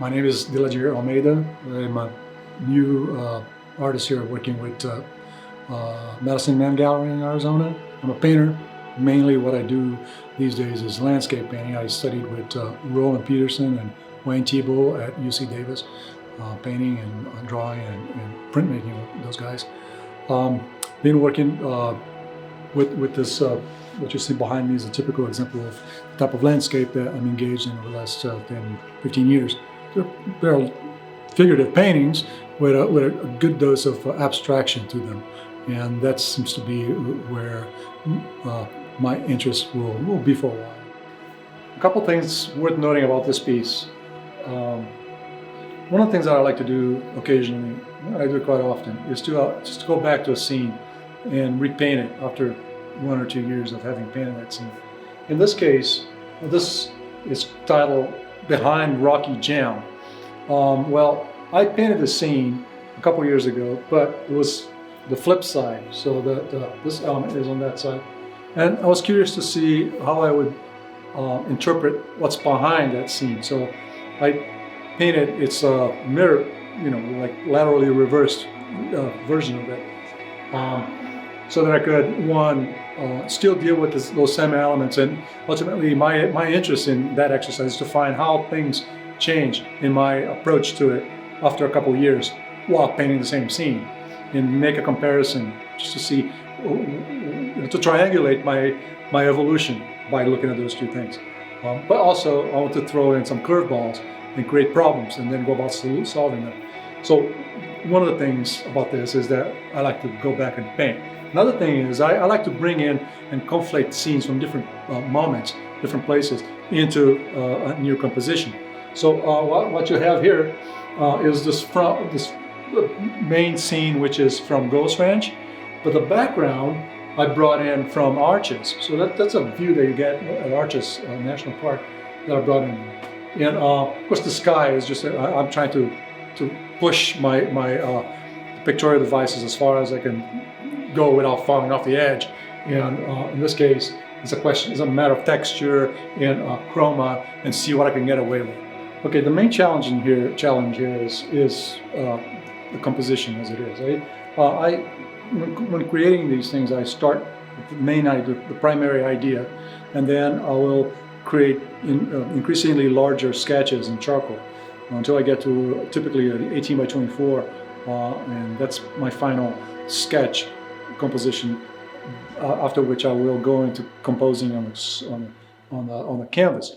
My name is Deladier Almeida. I'm a new artist here working with Medicine Man Gallery in Arizona. I'm a painter. Mainly what I do these days is landscape painting. I studied with Roland Peterson and Thiebaud at UC Davis, painting and drawing and printmaking with those guys. Been working with this, what you see behind me is a typical example of the type of landscape that I'm engaged in over the last 10, 15 years. They're figurative paintings with a good dose of abstraction to them, and that seems to be where my interest will be for a while. A couple things worth noting about this piece. One of the things that I like to do occasionally, I do it quite often, is to just go back to a scene and repaint it after 1 or 2 years of having painted that scene. In this case, this is titled Behind Rocky Jam. Well, I painted the scene a couple years ago, but it was the flip side, so this element is on that side. And I was curious to see how I would interpret what's behind that scene. So I painted its mirror, like laterally reversed version of it, so that I could, one, still deal with those same elements. And ultimately, my interest in that exercise is to find how things change in my approach to it after a couple of years while painting the same scene, and make a comparison just to see, to triangulate my evolution by looking at those two things. But also, I want to throw in some curveballs and create problems and then go about solving them. So one of the things about this is that I like to go back and paint. Another thing is I like to bring in and conflate scenes from different moments, different places, into a new composition. So what you have here is this main scene, which is from Ghost Ranch, but the background I brought in from Arches. So that's a view that you get at Arches National Park that I brought in. And of course the sky is just, I'm trying to push my pictorial devices as far as I can go without falling off the edge. And in this case, it's a matter of texture and chroma, and see what I can get away with. Okay, the main challenge here is the composition as it is. When creating these things, I start with the main idea, the primary idea, and then I will create increasingly larger sketches in charcoal until I get to typically an 18 by 24, and that's my final sketch composition. After which I will go into composing on the canvas.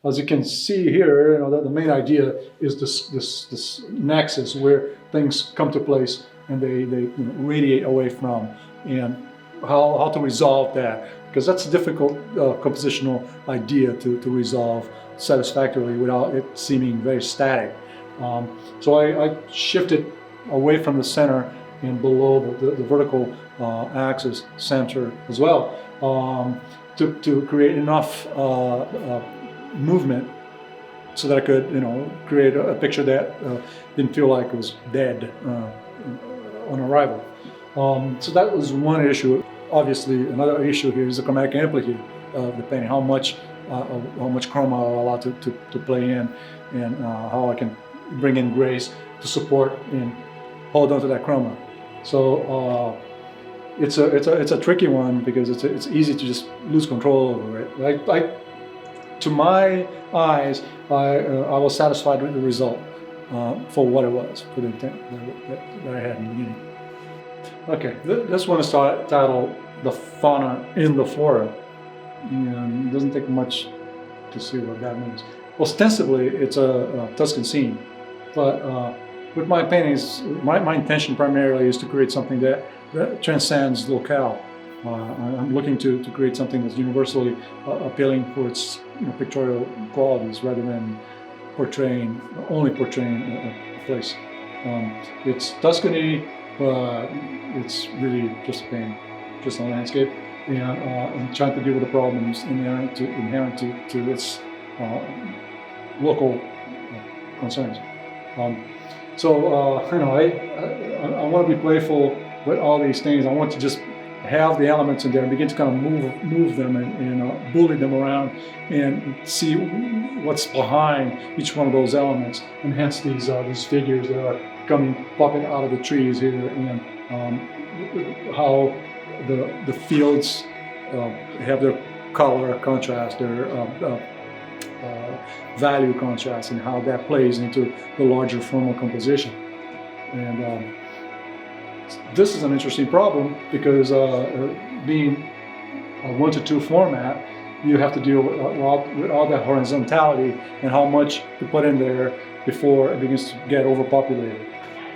As you can see here, the main idea is this nexus where things come to place and they radiate away from, and how to resolve that, because that's a difficult compositional idea to resolve satisfactorily without it seeming very static. So I shifted away from the center and below the vertical axis center as well, to create enough movement so that I could, create a picture that didn't feel like it was dead on arrival. So that was one issue. Obviously, another issue here is the chromatic amplitude of the painting, how much chroma I'm allowed to play in, and how I can bring in grace to support and hold on to that chroma. So it's a tricky one, because it's easy to just lose control over it. To my eyes, I was satisfied with the result for what it was, for the intent that I had in the beginning. Okay, this one is titled The Fauna in the Flora, and it doesn't take much to see what that means. Ostensibly, it's a Tuscan scene, but with my paintings, my intention primarily is to create something that transcends locale. I'm looking to create something that's universally appealing for its pictorial qualities, rather than only portraying a place. It's Tuscany, but it's really just a painting, just a landscape, and I'm trying to deal with the problems inherent to its local concerns. So I want to be playful with all these things. I want to just have the elements in there and begin to kind of move them and bully them around and see what's behind each one of those elements, and hence these figures that are popping out of the trees here, and how the fields have their color contrast, their value contrast, and how that plays into the larger formal composition. And this is an interesting problem because being a 1:2 format, you have to deal with all that horizontality and how much to put in there before it begins to get overpopulated,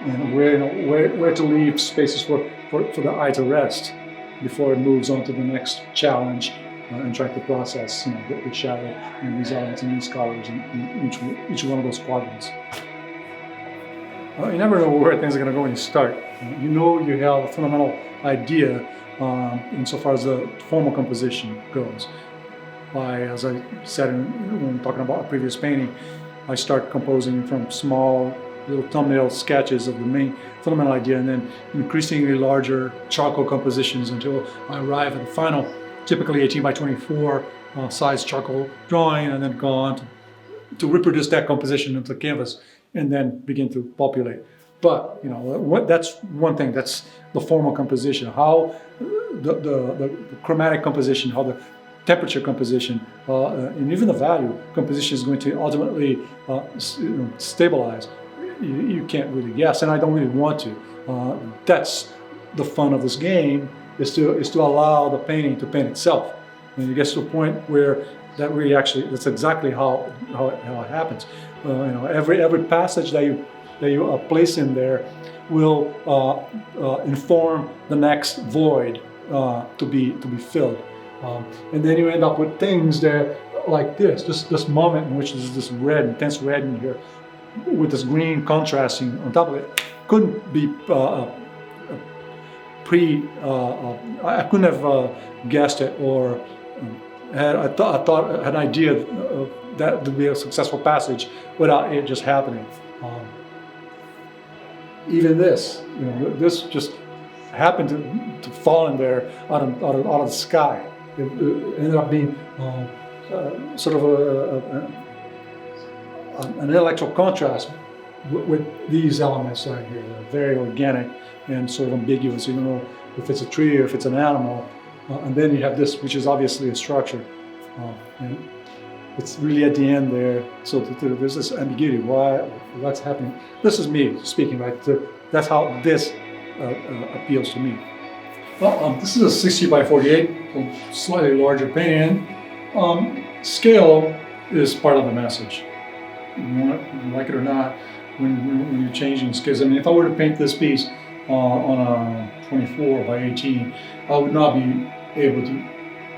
and where to leave spaces for the eye to rest before it moves on to the next challenge and try to process the shadow and these elements and these colors in each one of those quadrants. You never know where things are going to go when you start. You know you have a fundamental idea insofar as the formal composition goes. As I said when talking about a previous painting, I start composing from small little thumbnail sketches of the main fundamental idea, and then increasingly larger charcoal compositions until I arrive at the final, typically 18 by 24 size charcoal drawing, and then go on to reproduce that composition into the canvas and then begin to populate. But that's one thing. That's the formal composition. How the chromatic composition, how the temperature composition, and even the value composition is going to ultimately stabilize. You can't really guess, and I don't really want to. That's the fun of this game, is to allow the painting to paint itself. And it gets to a point where that's exactly how it happens. Every passage that you place in there will inform the next void to be filled, and then you end up with things that like this moment in which there's this red, intense red in here, with this green contrasting on top of it. Couldn't be I couldn't have guessed it, or had an idea of that would be a successful passage without it just happening. Even this just happened to fall in there out of the sky. It ended up being sort of an intellectual contrast with these elements right here. They're very organic and sort of ambiguous. You don't know if it's a tree or if it's an animal. And then you have this, which is obviously a structure. And it's really at the end there. So there's this ambiguity. What's happening? This is me speaking, right? That's how this appeals to me. Well, this is a 60 by 48, so slightly larger painting. Scale is part of the message. You like it or not, when you're changing scales. I mean, if I were to paint this piece on a 24 by 18, I would not be able to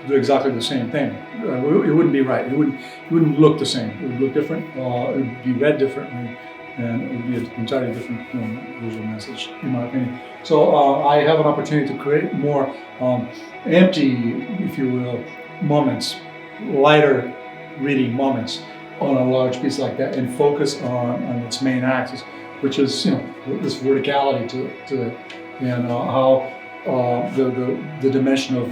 do exactly the same thing. It wouldn't be right. It wouldn't look the same. It would look different. It would be read differently, and it would be an entirely different visual message, in my opinion. So I have an opportunity to create more empty, if you will, moments, lighter reading moments on a large piece like that, and focus on its main axis, which is this verticality to it, and how the dimension of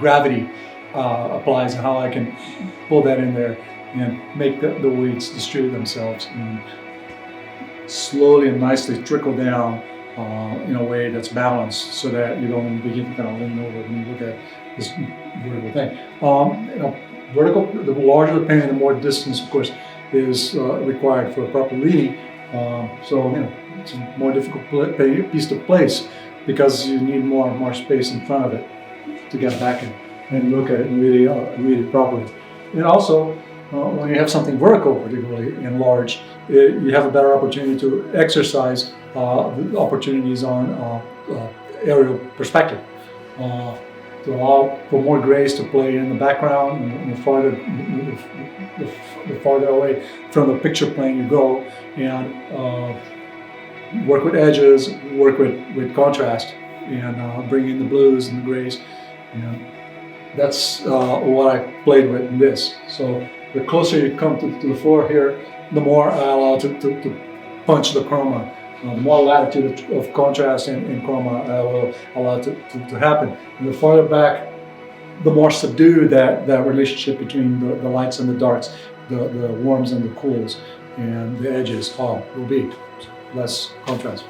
gravity applies, and how I can pull that in there and make the weights distribute themselves and slowly and nicely trickle down in a way that's balanced, so that you don't begin to kind of lean over when you look at this vertical thing. Vertical, the larger the painting, the more distance, of course, is required for proper reading. So it's a more difficult piece to place, because you need more space in front of it to get back and look at it and really read it properly. And also, when you have something vertical, particularly and large, you have a better opportunity to exercise the opportunities on aerial perspective. To allow for more grace to play in the background, and the farther away from the picture plane you go, and work with edges, work with contrast, and bring in the blues and the grays. And that's what I played with in this. So the closer you come to the floor here, the more I allow to punch the chroma The more latitude of contrast and chroma will allow it to happen. And the farther back, the more subdued that relationship between the lights and the darks, the warms and the cools, and the edges will be. Less contrast.